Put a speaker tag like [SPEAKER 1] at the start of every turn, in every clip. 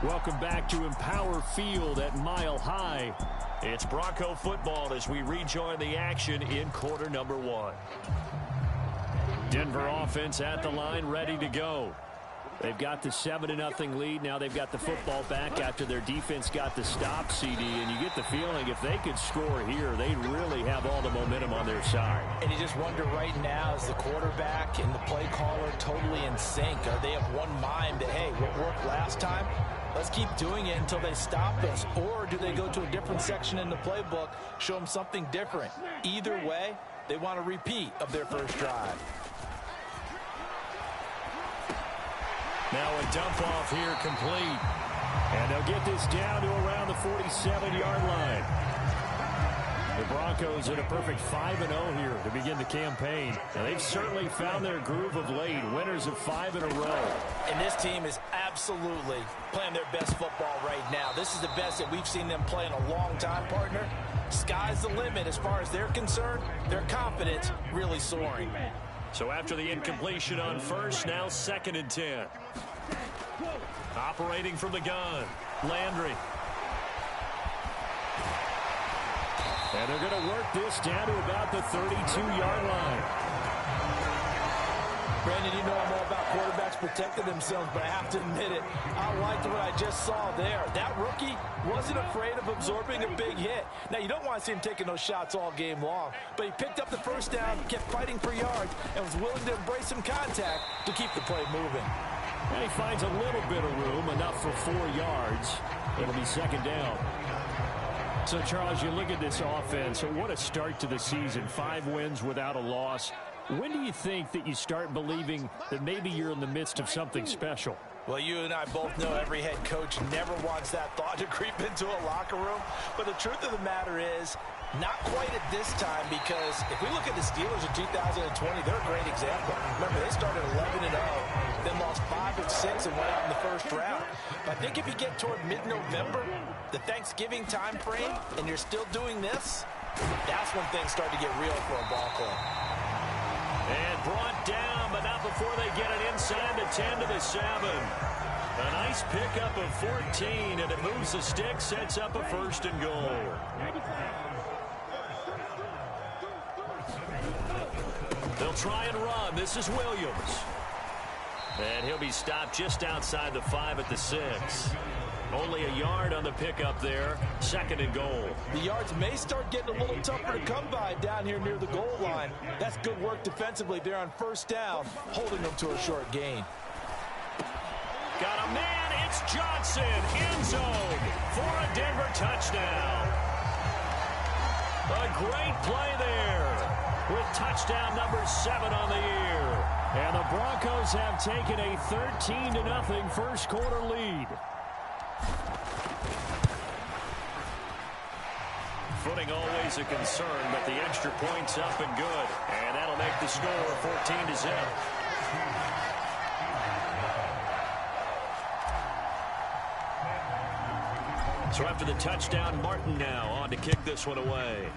[SPEAKER 1] Welcome back to Empower Field at Mile High.
[SPEAKER 2] It's Bronco football as we rejoin the action in quarter number 1.
[SPEAKER 1] Denver offense at the line, ready to go. They've got the 7-0 lead. Now they've got the football back after their defense got the stop, CD. And you get the feeling if they could score here, they'd really have all the momentum on their side.
[SPEAKER 3] And you just wonder right now, is the quarterback and the play caller totally in sync? Are they of one mind that, hey, what worked last time? Let's keep doing it until they stop us. Or do they go to a different section in the playbook, show them something different? Either way, they want a repeat of their first drive.
[SPEAKER 2] Now a dump off here complete.
[SPEAKER 1] And they'll get this down to around the 47-yard line. The Broncos at a perfect 5-0 here to begin the campaign. Now they've certainly found their groove of late, winners of 5 in a row.
[SPEAKER 3] And this team is absolutely playing their best football right now. This is the best that we've seen them play in a long time, partner. Sky's the limit as far as they're concerned. Their confidence really soaring.
[SPEAKER 2] So after the incompletion on first, now 2nd and 10. Operating from the gun, Landry.
[SPEAKER 1] And they're going to work this down to about the 32-yard line.
[SPEAKER 3] Brandon, you know I'm all about quarterbacks protecting themselves, but I have to admit it, I liked what I just saw there. That rookie wasn't afraid of absorbing a big hit. Now, you don't want to see him taking those shots all game long, but he picked up the first down, kept fighting for yards, and was willing to embrace some contact to keep the play moving.
[SPEAKER 1] And he finds a little bit of room, enough for 4 yards. It'll be 2nd down. So, Charles, you look at this offense, what a start to the season. 5 wins without a loss. When do you think that you start believing that maybe you're in the midst of something special?
[SPEAKER 3] Well, you and I both know every head coach never wants that thought to creep into a locker room. But the truth of the matter is, not quite at this time, because if we look at the Steelers in 2020, they're a great example. Remember, they started 11-0, then lost 5 of 6 and went out in the first round. But I think if you get toward mid-November, the Thanksgiving time frame, and you're still doing this, that's when things start to get real for a ball club.
[SPEAKER 2] And brought down, but not before they get it inside the 10 to the 7. A nice pickup of 14, and it moves the stick, sets up a 1st and goal. They'll try and run. This is Williams. And he'll be stopped just outside the 5 at the 6. Only a yard on the pickup there. 2nd and goal.
[SPEAKER 3] The yards may start getting a little tougher to come by down here near the goal line. That's good work defensively there on 1st down, holding them to a short gain.
[SPEAKER 2] Got a man. It's Johnson. End zone for a Denver touchdown. A great play there with touchdown number 7 on the year.
[SPEAKER 1] And the Broncos have taken a 13-0 first quarter lead.
[SPEAKER 2] Footing always a concern, but the extra point's up and good. And that'll make the score 14-0. So after the touchdown, Martin now on to kick this one away.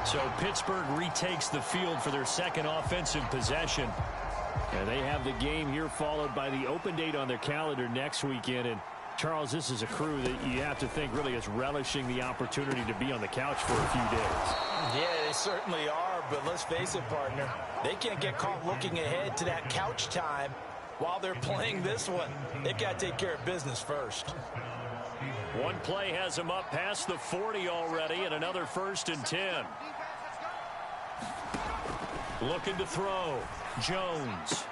[SPEAKER 2] So Pittsburgh retakes the field for their 2nd offensive possession.
[SPEAKER 1] And they have the game here followed by the open date on their calendar next weekend. And, Charles, this is a crew that you have to think really is relishing the opportunity to be on the couch for a few days.
[SPEAKER 3] Yeah, they certainly are, but let's face it, partner. They can't get caught looking ahead to that couch time while they're playing this one. They've got to take care of business first.
[SPEAKER 2] One play has them up past the 40 already, and another 1st and 10. Looking to throw. Jones.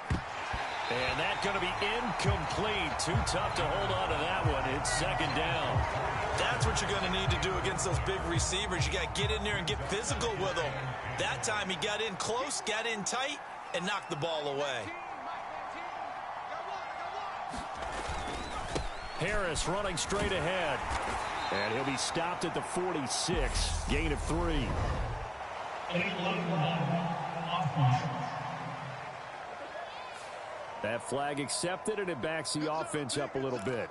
[SPEAKER 2] And that's going to be incomplete. Too tough to hold on to that one. It's 2nd down.
[SPEAKER 3] That's what you're going to need to do against those big receivers. You got to get in there and get physical with them. That time he got in close, got in tight, and knocked the ball away.
[SPEAKER 1] Harris running straight ahead. And he'll be stopped at the 46. Gain of 3. That flag accepted, and it backs the offense up a little bit.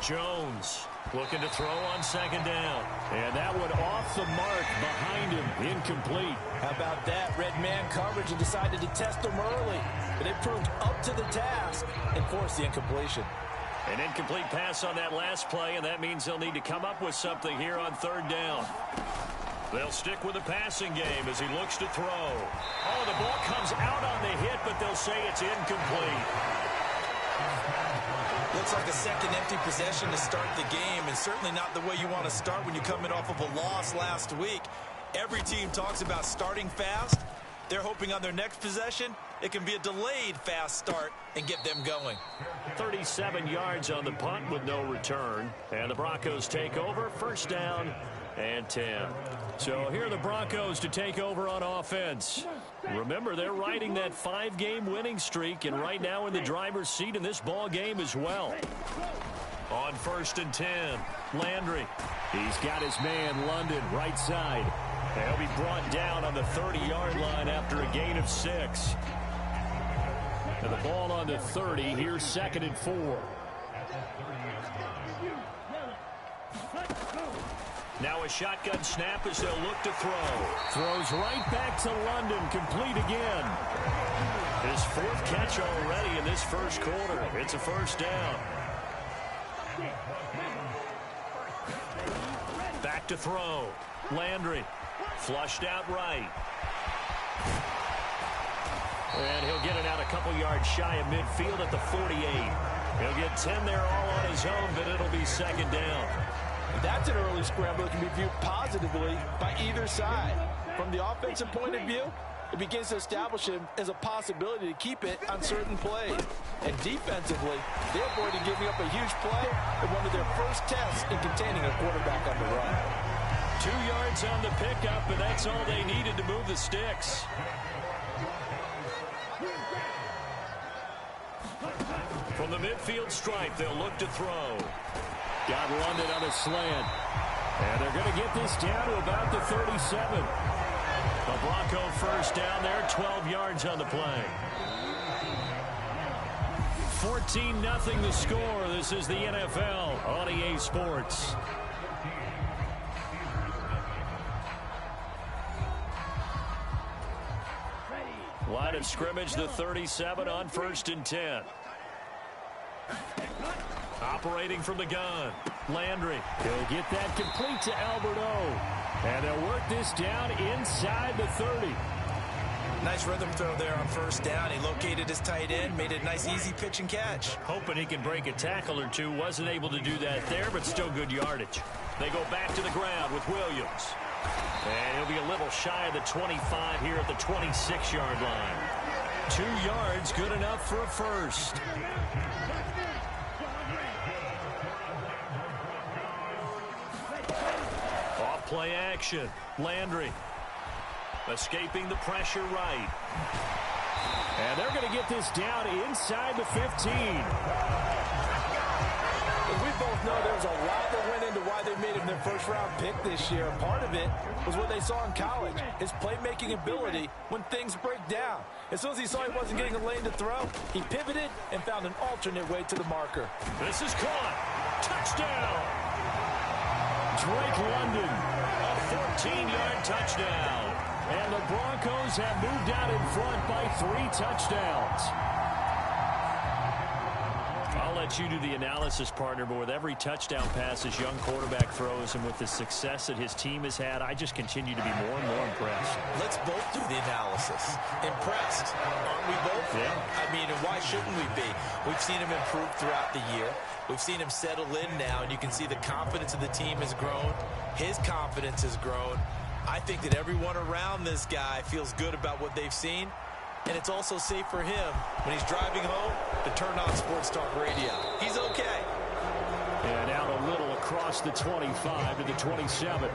[SPEAKER 2] Jones looking to throw on second down.
[SPEAKER 1] And that one off the mark behind him. Incomplete.
[SPEAKER 3] How about that? Red man coverage and decided to test them early. But it proved up to the task and forced the incompletion.
[SPEAKER 2] An incomplete pass on that last play, and that means they'll need to come up with something here on third down. They'll stick with the passing game as he looks to throw. Oh, the ball comes out on the hit, but they'll say it's incomplete.
[SPEAKER 3] Looks like a second empty possession to start the game, and certainly not the way you want to start when you're coming off of a loss last week. Every team talks about starting fast. They're hoping on their next possession, it can be a delayed fast start and get them going.
[SPEAKER 2] 37 yards on the punt with no return. And the Broncos take over, first down and 10.
[SPEAKER 1] So here are the Broncos to take over on offense. Remember, they're riding that 5-game winning streak, and right now in the driver's seat in this ball game as well.
[SPEAKER 2] On first and 10, Landry.
[SPEAKER 1] He's got his man, London, right side. He'll be brought down on the 30-yard line after a gain of 6. And the ball on the 30, here's second and 4.
[SPEAKER 2] Now a shotgun snap as they'll look to throw.
[SPEAKER 1] Throws right back to London, complete again.
[SPEAKER 2] His 4th catch already in this first quarter. It's a first down. Back to throw. Landry. Flushed out right. And he'll get it out a couple yards shy of midfield at the 48. He'll get 10 there all on his own, but it'll be second down.
[SPEAKER 3] That's an early scramble that can be viewed positively by either side. From the offensive point of view, it begins to establish him as a possibility to keep it on certain plays. And defensively, they avoided giving up a huge play in one of their first tests in containing a quarterback on the run.
[SPEAKER 2] 2 yards on the pickup, and that's all they needed to move the sticks. From the midfield stripe, they'll look to throw.
[SPEAKER 1] Got London on a slant. And they're going to get this down to about the 37.
[SPEAKER 2] The Bronco first down there, 12 yards on the play.
[SPEAKER 1] 14-0 the score. This is the NFL on EA Sports.
[SPEAKER 2] Line of scrimmage, the 37 on first and 10. Operating from the gun, Landry.
[SPEAKER 1] He'll get that complete to Alberto. And they'll work this down inside the 30.
[SPEAKER 3] Nice rhythm throw there on first down. He located his tight end, made it a nice easy pitch and catch.
[SPEAKER 2] Hoping he can break a tackle or two. Wasn't able to do that there, but still good yardage. They go back to the ground with Williams. And he'll be a little shy of the 25 here at the 26-yard line.
[SPEAKER 1] 2 yards, good enough for a first.
[SPEAKER 2] Off play action. Landry escaping the pressure right.
[SPEAKER 1] And they're going to get this down inside the 15.
[SPEAKER 3] As we both know, there's a lot that went into why they made him their first-round pick this year. Part of it was what they saw in college, his playmaking ability when things break down. As soon as he saw he wasn't getting a lane to throw, he pivoted and found an alternate way to the marker.
[SPEAKER 2] This is caught. Touchdown.
[SPEAKER 1] Drake London.
[SPEAKER 2] A 14-yard touchdown.
[SPEAKER 1] And the Broncos have moved out in front by 3 touchdowns.
[SPEAKER 2] I'll let you do the analysis, partner, but with every touchdown pass this young quarterback throws and with the success that his team has had, I just continue to be more and more impressed.
[SPEAKER 3] Let's both do the analysis. Impressed. Aren't we both?
[SPEAKER 2] Yeah.
[SPEAKER 3] I mean, and why shouldn't we be? We've seen him improve throughout the year. We've seen him settle in now, and you can see the confidence of the team has grown. His confidence has grown. I think that everyone around this guy feels good about what they've seen. And it's also safe for him when he's driving home to turn on Sports Talk Radio. He's okay.
[SPEAKER 1] And out a little across the 25 to the 27.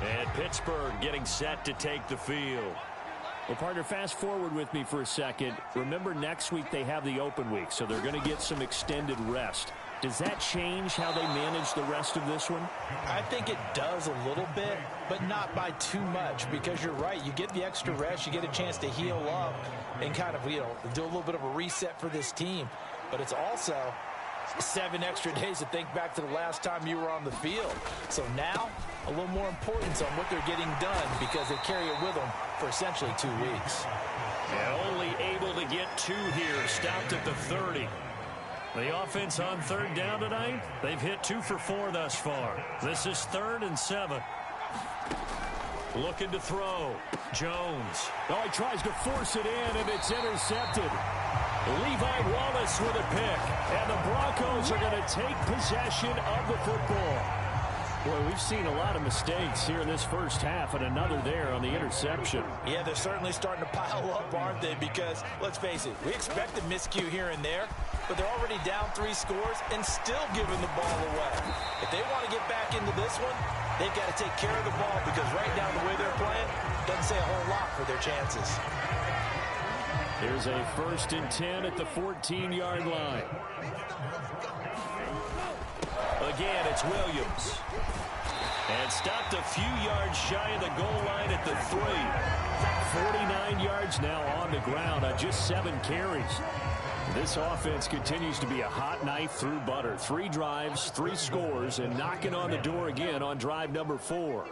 [SPEAKER 2] And Pittsburgh getting set to take the field.
[SPEAKER 1] Well, partner, fast forward with me for a second. Remember, next week they have the open week, so they're going to get some extended rest. Does that change how they manage the rest of this one?
[SPEAKER 3] I think it does a little bit, but not by too much, because you're right. You get the extra rest. You get a chance to heal up and kind of, do a little bit of a reset for this team. But it's also 7 extra days to think back to the last time you were on the field. So now, a little more importance on what they're getting done, because they carry it with them for essentially 2 weeks.
[SPEAKER 2] And only able to get 2 here, stopped at the 30. The offense on 3rd down tonight, they've hit 2 for 4 thus far. This is 3rd and 7. Looking to throw. Jones.
[SPEAKER 1] Oh, he tries to force it in, and it's intercepted. Levi Wallace with a pick, and the Broncos are going to take possession of the football. Boy, we've seen a lot of mistakes here in this first half, and another there on the interception.
[SPEAKER 3] Yeah, they're certainly starting to pile up, aren't they? Because, let's face it, we expected miscue here and there, but they're already down 3 scores and still giving the ball away. If they want to get back into this one, they've got to take care of the ball, because right now the way they're playing doesn't say a whole lot for their chances.
[SPEAKER 1] Here's a 1st and 10 at the 14-yard line.
[SPEAKER 2] Again, it's Williams. And stopped a few yards shy of the goal line at the 3. 49 yards now on the ground on just 7 carries. This offense continues to be a hot knife through butter. 3 drives, 3 scores, and knocking on the door again on drive number 4.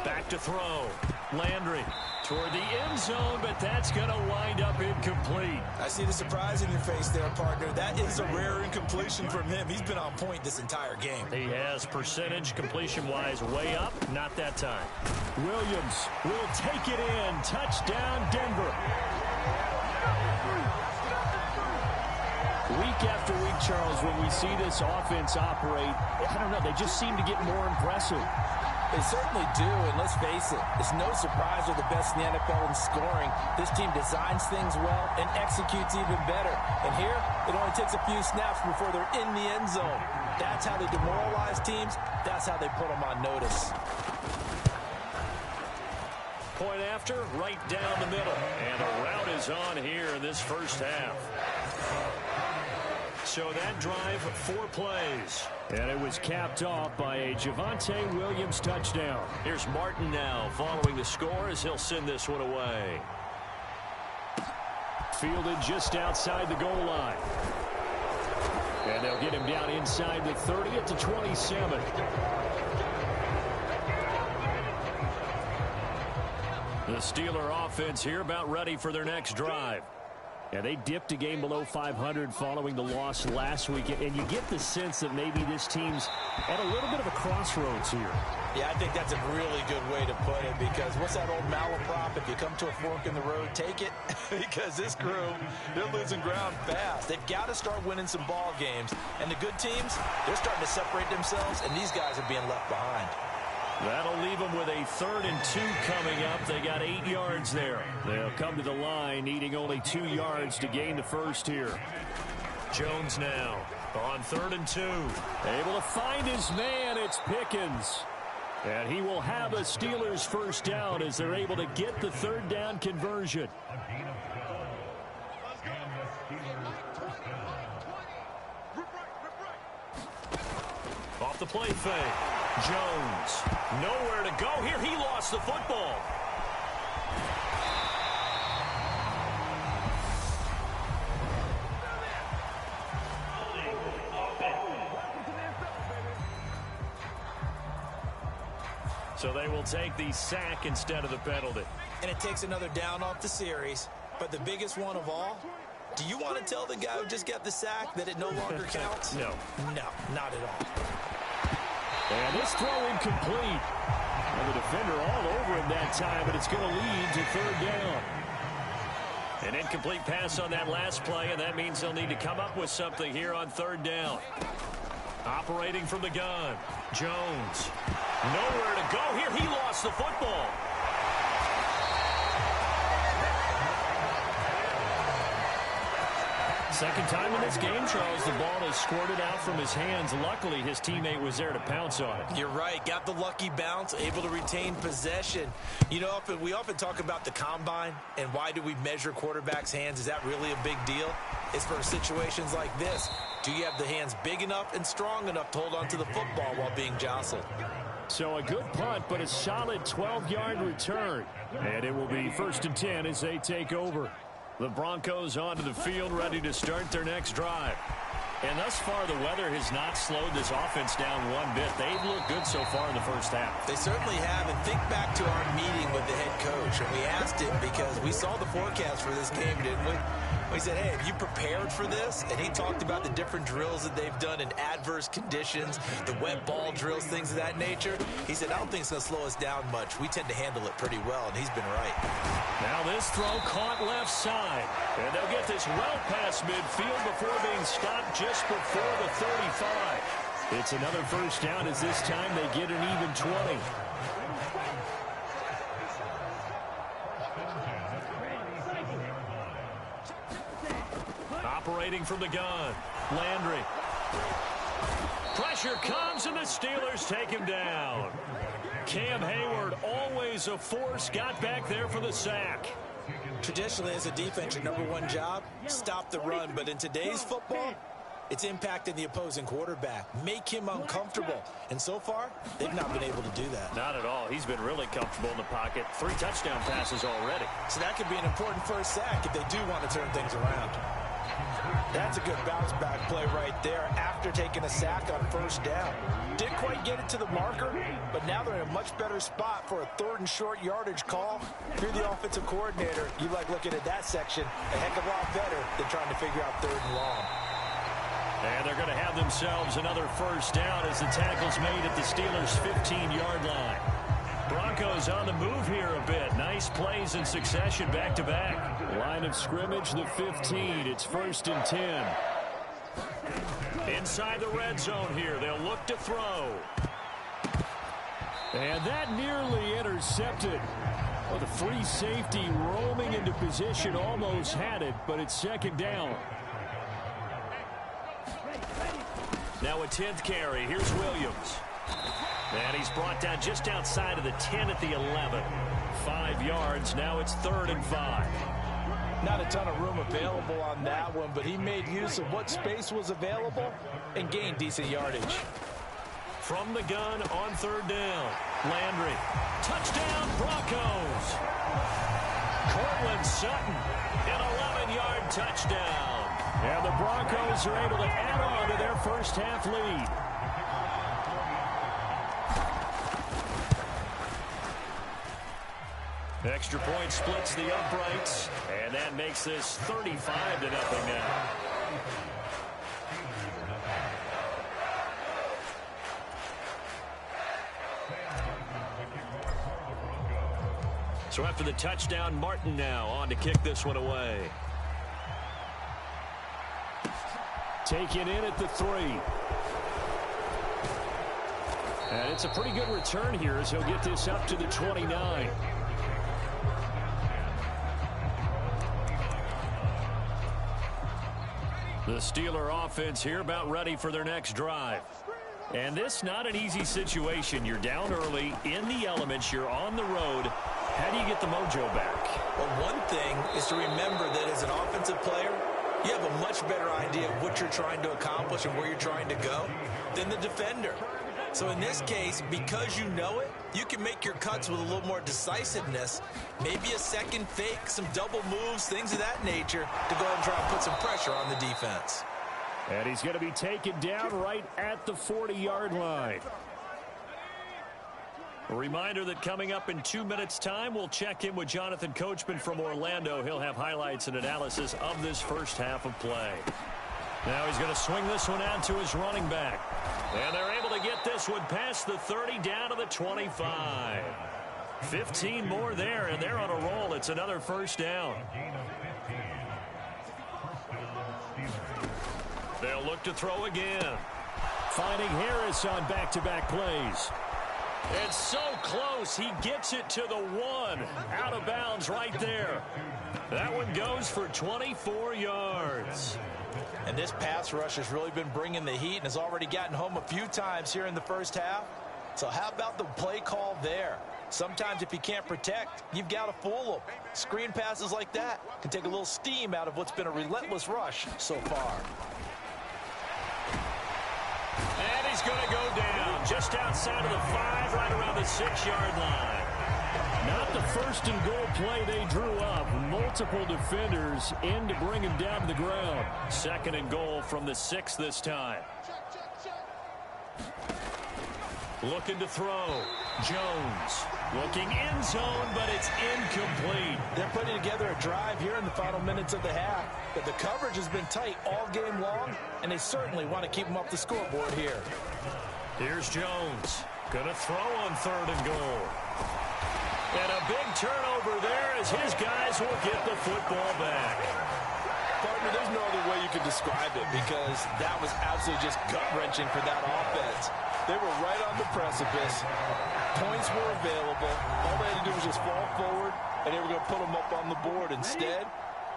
[SPEAKER 2] Back to throw. Landry toward the end zone, but that's going to wind up incomplete.
[SPEAKER 3] I see the surprise in your face there, partner. That is a rare incompletion from him. He's been on point this entire game.
[SPEAKER 2] He has percentage completion-wise way up. Not that time.
[SPEAKER 1] Williams will take it in. Touchdown, Denver. Week after week, Charles, when we see this offense operate, I don't know, they just seem to get more impressive.
[SPEAKER 3] They certainly do, and let's face it, it's no surprise they're the best in the NFL in scoring. This team designs things well and executes even better. And here, it only takes a few snaps before they're in the end zone. That's how they demoralize teams. That's how they put them on notice.
[SPEAKER 2] Point after, right down the middle. And a route is on here in this first half. So that drive, 4 plays.
[SPEAKER 1] And it was capped off by a Javonte Williams touchdown.
[SPEAKER 2] Here's Martin now following the score as he'll send this one away.
[SPEAKER 1] Fielded just outside the goal line. And they'll get him down inside the 30 at the 27.
[SPEAKER 2] The Steeler offense here about ready for their next drive.
[SPEAKER 1] Yeah, they dipped a game below 500 following the loss last week, and you get the sense that maybe this team's at a little bit of a crossroads here.
[SPEAKER 3] Yeah, I think that's a really good way to put it, because what's that old malaprop? If you come to a fork in the road, take it. Because this crew, they're losing ground fast. They've got to start winning some ball games. And the good teams, they're starting to separate themselves, and these guys are being left behind.
[SPEAKER 2] That'll leave them with a 3rd and 2 coming up. They got 8 yards there.
[SPEAKER 1] They'll come to the line, needing only 2 yards to gain the first here.
[SPEAKER 2] Jones now on 3rd and 2.
[SPEAKER 1] Able to find his man. It's Pickens. And he will have a Steelers first down as they're able to get the 3rd down conversion.
[SPEAKER 2] Off the play fake. Jones, nowhere to go here. He lost the football. So they will take the sack instead of the penalty.
[SPEAKER 3] And it takes another down off the series. But the biggest one of all, do you want to tell the guy who just got the sack that it no longer counts?
[SPEAKER 2] No.
[SPEAKER 3] No, not at all.
[SPEAKER 1] And this throw incomplete. And the defender all over him that time, but it's going to lead to 3rd down.
[SPEAKER 2] An incomplete pass on that last play, and that means they'll need to come up with something here on 3rd down. Operating from the gun, Jones. Nowhere to go here. He lost the football.
[SPEAKER 1] Second time in this game, Charles, the ball has squirted out from his hands. Luckily, his teammate was there to pounce on it.
[SPEAKER 3] You're right. Got the lucky bounce, able to retain possession. You know, we often talk about the combine and why do we measure quarterbacks' hands. Is that really a big deal? It's for situations like this. Do you have the hands big enough and strong enough to hold on to the football while being jostled?
[SPEAKER 1] So a good punt, but a solid 12-yard return. And it will be 1st and 10 as they take over. The Broncos onto the field, ready to start their next drive. And thus far, the weather has not slowed this offense down one bit. They've looked good so far in the first half.
[SPEAKER 3] They certainly have. And think back to our meeting with the head coach. And we asked him because we saw the forecast for this game, didn't we? We said, hey, have you prepared for this? And he talked about the different drills that they've done in adverse conditions, the wet ball drills, things of that nature. He said, I don't think it's going to slow us down much. We tend to handle it pretty well, and he's been right.
[SPEAKER 1] Now this throw caught left side. And they'll get this well past midfield before being stopped just before the 35. It's another first down as this time they get an even 20. Operating from the gun, Landry. Pressure comes, and the Steelers take him down. Cam Hayward, always a force, got back there for the sack.
[SPEAKER 3] Traditionally, as a defense, your number one job, stop the run. But in today's football, it's impacting the opposing quarterback, make him uncomfortable. And so far, they've not been able to do that.
[SPEAKER 1] Not at all. He's been really comfortable in the pocket. 3 touchdown passes already.
[SPEAKER 3] So that could be an important first sack if they do want to turn things around. That's a good bounce back play right there after taking a sack on first down. Didn't quite get it to the marker, but now they're in a much better spot for a 3rd and short yardage call. If you're the offensive coordinator, you like looking at that section a heck of a lot better than trying to figure out 3rd and long.
[SPEAKER 1] And they're going to have themselves another first down as the tackle's made at the Steelers' 15-yard line. Broncos on the move here a bit. Nice plays in succession back-to-back. Line of scrimmage, the 15. It's 1st and 10. Inside the red zone here. They'll look to throw. And that nearly intercepted. Well, the free safety roaming into position almost had it, but it's 2nd down. Now a 10th carry. Here's Williams. And he's brought down just outside of the 10 at the 11. 5 yards. Now it's 3rd and 5.
[SPEAKER 3] Not a ton of room available on that one, but he made use of what space was available and gained decent yardage.
[SPEAKER 1] From the gun on 3rd down. Landry. Touchdown, Broncos. Cortland Sutton. An 11-yard touchdown. And the Broncos are able to add on to their first half lead. Extra point splits the uprights, and that makes this 35-0 now. So after the touchdown, Martin now on to kick this one away. Taken in at the 3. And it's a pretty good return here as he'll get this up to the 29. The Steeler offense here about ready for their next drive. And this not an easy situation. You're down early, in the elements, you're on the road. How do you get the mojo back?
[SPEAKER 3] Well, one thing is to remember that as an offensive player, you have a much better idea of what you're trying to accomplish and where you're trying to go than the defender. So in this case, because you know it, you can make your cuts with a little more decisiveness, maybe a second fake, some double moves, things of that nature, to go ahead and try and put some pressure on the defense.
[SPEAKER 1] And he's going to be taken down right at the 40-yard line. A reminder that coming up in 2 minutes' time, we'll check in with Jonathan Coachman from Orlando. He'll have highlights and analysis of this first half of play. Now he's going to swing this one out to his running back. And they're able to get this one past the 30 down to the 25. 15 more there, and they're on a roll. It's another first down. They'll look to throw again. Finding Harris on back-to-back plays. It's so close. He gets it to the 1. Out of bounds right there. That one goes for 24 yards.
[SPEAKER 3] And this pass rush has really been bringing the heat and has already gotten home a few times here in the first half. So how about the play call there? Sometimes if you can't protect, you've got to fool them. Screen passes like that can take a little steam out of what's been a relentless rush so far.
[SPEAKER 2] is going to go down just outside of the 5, right around the 6-yard line.
[SPEAKER 1] Not the first and goal play they drew up. Multiple defenders in to bring him down to the ground.
[SPEAKER 2] 2nd and goal from the 6 this time. Looking to throw. Jones looking end zone, but it's incomplete.
[SPEAKER 3] They're putting together a drive here in the final minutes of the half. But the coverage has been tight all game long, and they certainly want to keep them off the scoreboard here.
[SPEAKER 2] Here's Jones. Going to throw on 3rd and goal. And a big turnover there as his guys will get the football back.
[SPEAKER 3] Partner, there's no other way you could describe it because that was absolutely just gut-wrenching for that offense. They were right on the precipice. Points were available. All they had to do was just fall forward, and they were going to put them up on the board. Instead,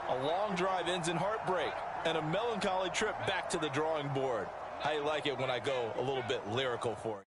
[SPEAKER 3] a long drive ends in heartbreak and a melancholy trip back to the drawing board. How you like it when I go a little bit lyrical for you?